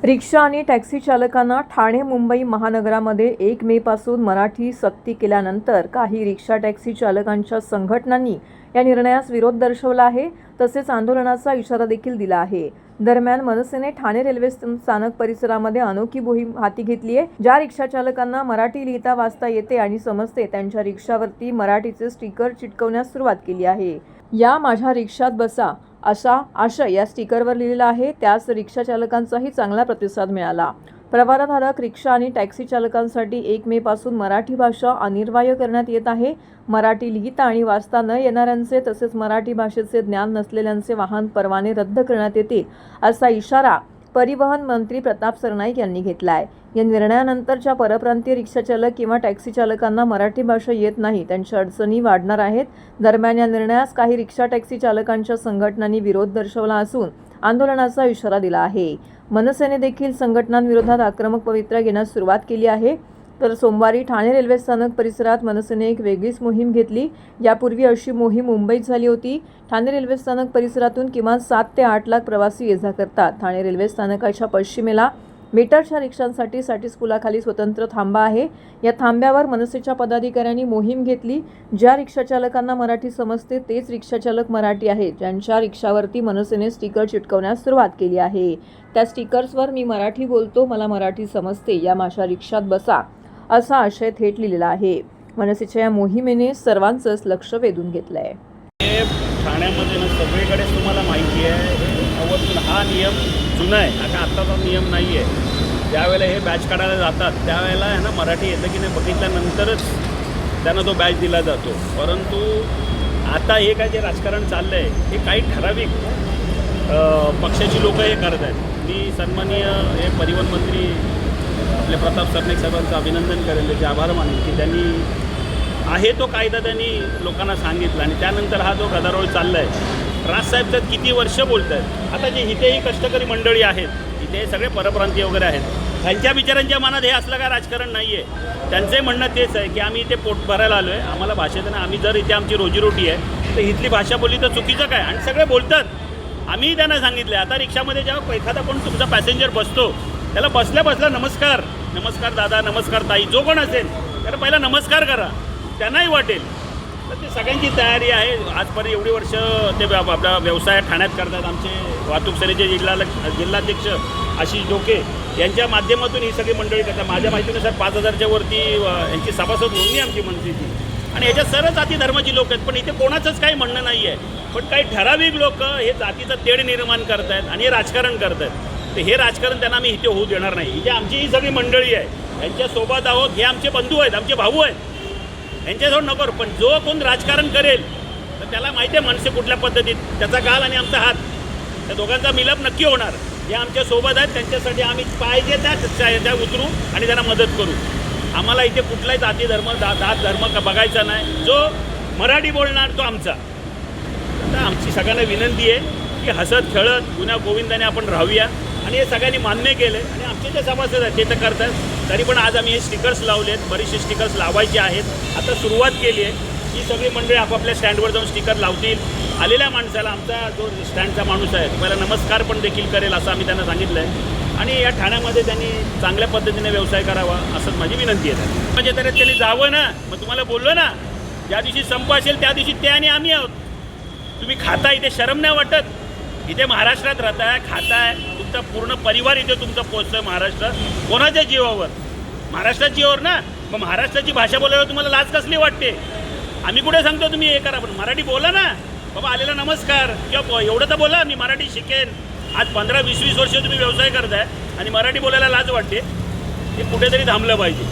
रिक्षा आणि टॅक्सी चालकांना ठाणे मुंबई महानगरामध्ये 1 मे पासून मराठी सक्ती केल्यानंतर काही रिक्षा टॅक्सी चालकांच्या संघटनांनी या निर्णयास विरोध दर्शवला आहे. तसेच आंदोलनाचा इशारा देखील दिला आहे. दरम्यान मनसेने ठाणे रेल्वे स्थानक परिसरामध्ये अनोखी मोहीम हाती घेतली आहे. ज्या रिक्षा चालकांना मराठी लिहिता वाचता येते आणि समजते त्यांच्या रिक्षावरती मराठीचे स्टिकर चिटकवण्यास सुरुवात केली आहे. या माझ्या रिक्षात बसा असा आशय या स्टिकरवर लिहिलेला आहे. त्यास रिक्षा चालकांचाही चांगला प्रतिसाद मिळाला. प्रवारधारक रिक्षा आणि टॅक्सी चालकांसाठी 1 मे पासून मराठी भाषा अनिवार्य करण्यात येत आहे. मराठी लिहिता आणि वाचता न येणाऱ्यांचे तसेच मराठी भाषेचे ज्ञान नसलेल्यांचे वाहन परवाने रद्द करण्यात येतील असा इशारा परिवहन मंत्री प्रताप सरनाईक यांनी घेतला आहे. या निर्णयानंतरच्या परप्रांतीय रिक्षाचालक किंवा टॅक्सी चालकांना मराठी भाषा येत नाही त्यांच्या अडचणी वाढणार आहेत. दरम्यान या निर्णयास काही रिक्षा टॅक्सी चालकांच्या संघटनांनी विरोध दर्शवला असून आंदोलनाचा इशारा दिला आहे. मनसेने देखील संघटनांविरोधात आक्रमक पवित्रा घेण्यास सुरुवात केली आहे. तर सोमवारी ठाणे रेल्वे स्थानक परिसरात मनसेने एक वेगळीच मोहीम घेतली. यापूर्वी अशी मोहीम मुंबईत झाली होती. ठाणे रेल्वे स्थानक परिसरातून किमान 7 ते 8 लाख प्रवासी ये-जा करतात. ठाणे रेल्वे स्थानकाच्या पश्चिमेला मीटरच्या रिक्षांसाठी साठीस पुलाखाली स्वतंत्र थांबा आहे. या थांब्यावर मनसेच्या पदाधिकाऱ्यांनी मोहीम घेतली. ज्या रिक्षाचालकांना मराठी समजते तेच रिक्षाचालक मराठी आहेत. ज्यांच्या रिक्षावरती मनसेने स्टिकर चिटकवण्यास सुरुवात केली आहे. त्या स्टिकर्सवर मी मराठी बोलतो, मला मराठी समजते, या माझ्या रिक्षात बसा असा आशय थेट लिहिलेला आहे. मनसेच्या या मोहिमेने सर्वांचंच लक्ष वेधून घेतलंय. ठाण्यामध्ये ना सगळीकडे तुम्हाला माहिती आहे हा नियम जुना आहे. आत्ताचा नियम नाही आहे. ज्यावेळेला हे बॅच काढायला जातात त्यावेळेला आहे ना मराठी येतं की नाही बघितल्यानंतरच त्यांना तो बॅच दिला जातो. परंतु आता हे काय जे राजकारण चाललं आहे हे काही ठराविक पक्षाची लोक हे करत आहेत. मी सन्माननीय हे परिवहन मंत्री आपले प्रताप सरनाईक साहेबांचं अभिनंदन करेल, त्याचे आभार मानेल की त्यांनी आहे तो कायदा त्यांनी लोकांना सांगितला आणि त्यानंतर हा जो गदारोळ चालला आहे. राजसाहेब तर किती वर्ष बोलत आहेत. आता जे इथेही कष्टकरी मंडळी आहेत, इथे सगळे परप्रांतीय वगैरे आहेत, त्यांच्या बिचारांच्या मनात हे असलं काय राजकारण नाही आहे. त्यांचंही म्हणणं तेच आहे की आम्ही इथे पोट भरायला आलो आहे, आम्हाला भाषेचं नाही, आम्ही जर इथे आमची रोजीरोटी आहे तर इथली भाषा बोलली तर चुकीचं काय. आणि सगळे बोलतात. आम्ही त्यांना सांगितलं आता रिक्षामध्ये जेव्हा एखादा कोण तुमचा पॅसेंजर बसतो त्याला बसल्या बसल्या नमस्कार, नमस्कार दादा, नमस्कार ताई, जो कोण असेल त्याला पहिला नमस्कार करा, त्यांनाही वाटेल. तर ते सगळ्यांची तयारी आहे. आजपर्यंत एवढी वर्ष ते आपला व्यवसाय ठाण्यात करतात. आमचे वाहतूक सेनेचे जिल्हाध्यक्ष आशिष डोके यांच्या माध्यमातून ही सगळी मंडळी करतात. माझ्या माहितीनुसार 5,000च्या वरती यांची सभासद नोंदणी आमची मनसेची. आणि याच्यात सर्व जाती धर्माची लोक आहेत. पण इथे कोणाचंच काही म्हणणं नाही आहे. पण काही ठराविक लोक हे जातीचं तेढ निर्माण करत आहेत आणि हे राजकारण करत आहेत. तर हे राजकारण त्यांना आम्ही इथे होऊ देणार नाही. इथे आमची ही सगळी मंडळी आहे, यांच्यासोबत आहोत. हे आमचे बंधू आहेत, आमचे भाऊ आहेत, यांच्याजवळ नको. पण जो कोण राजकारण करेल तर त्याला माहिती आहे मनसे कुठल्या पद्धतीत, त्याचा गाल आणि आमचा हात, त्या दोघांचा मिलाप नक्की होणार. जे आमच्या सोबत आहेत त्यांच्यासाठी आम्ही पाहिजे त्या उतरू आणि त्यांना मदत करू. आम्हाला इथे कुठलाही जाती धर्म जात धर्म बघायचा नाही. जो मराठी बोलणार तो आमचा. तर आमची सगळ्यांना विनंती आहे की हसत खेळत गुन्हा गोविंदाने आपण राहूया. आणि हे सगळ्यांनी मान्य केलं आहे आणि आमचे जे सभासद आहेत ते तर करतात. तरी पण आज आम्ही हे स्टिकर्स लावले आहेत. बरेचसे स्टिकर्स लावायचे आहेत. आता सुरुवात केली आहे. ही सगळी मंडळी आपापल्या स्टँडवर जाऊन स्टिकर लावतील. आलेल्या माणसाला आमचा जो स्टँडचा माणूस आहे तुम्हाला नमस्कार पण देखील करेल असं आम्ही त्यांना सांगितलं आहे. आणि या ठाण्यामध्ये त्यांनी चांगल्या पद्धतीने व्यवसाय करावा असंच माझी विनंती आहे. म्हणजे तरी त्यांनी जावं ना. मग तुम्हाला बोललो ना, ज्या दिवशी संप असेल त्या दिवशी ते आणि आम्ही आहोत. तुम्ही खाता इथे शरम नाही वाटत. इथे महाराष्ट्रात राहताय, खाताय, तुमचा पूर्ण परिवार इथे तुमचा पोचतोय महाराष्ट्रात. कोणाच्या जीवावर? महाराष्ट्राच्या जीवावर ना. मग महाराष्ट्राची भाषा बोलायला तुम्हाला लाज कसली वाटते? आम्ही कुठे सांगतो तुम्ही हे करा, पण मराठी बोला ना बाबा. आलेला नमस्कार किंवा एवढं तर बोला मी मराठी शिकेन. आज 15-20 वर्ष तुम्ही व्यवसाय करताय आणि मराठी बोलायला लाज वाटते. हे कुठेतरी थांबलं पाहिजे.